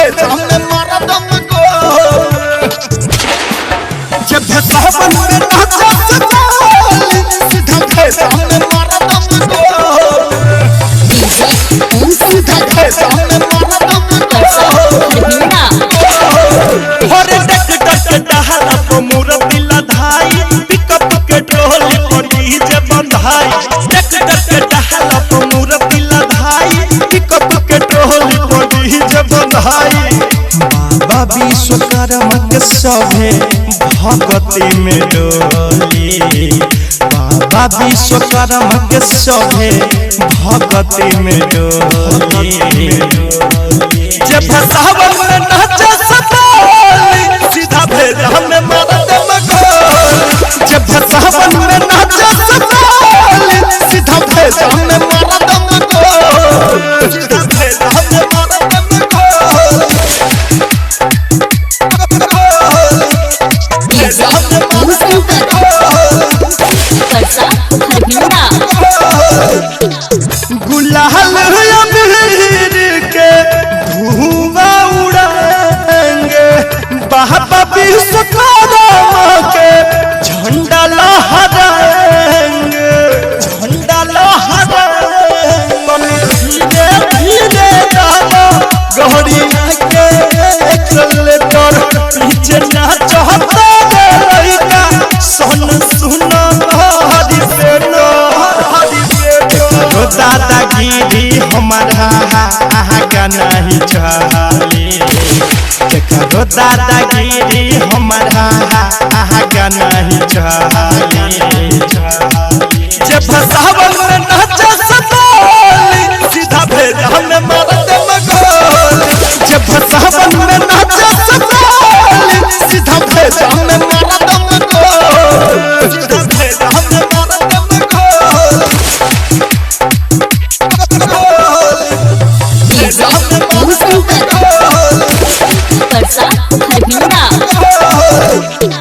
भेजा में मारा दम को जब सावन में नाचा सताली सीधा भेजा में मारा दम को सीधा भेजा में मारा दम को हरे डक डक डहला को मूर्ति लधाई पिकअप के टोली पर डीजे बंधाई डक डक डहला को मूर्ति लधाई पिकअप के टोली पर डीजे बंधाई बाबा विश्वकर्मा के सभे भगती में डोली बाबा विश्वकर्मा के सभे भगती में डोली जब सावन में नाचा सताली सीधा भेजा में मारा दम को जब सावन में नाचा सताली सीधा भेजा में मारा दम को सीधा भेजा में मारा दम को भेजा में मारा दम को गुलाल अमीर के धुआं उड़ाएंगे बाबा विश्वकर्मा के झंडा लहराएंगे झंडा लहराएंगे धीरे धीरे जाना गहरी के एक्सेलेटर पीछे ना चाहता लड़का सन सुना हरी बेनो दादागिरी हमारा आगा नहीं चली करो दादागिरी हमारा आगा नहीं चली जब सावन में नाचा सताली सीधा भेजा में मारा दम को जब सावन में नाचा सताली सीधा भेजा में मारा दम को सीधा भेजा में मारा दम को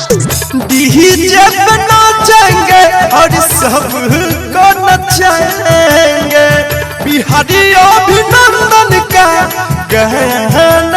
डीजे पे नाचेंगे और सबको नचाएंगे बिहारी अभिनंदन का गहन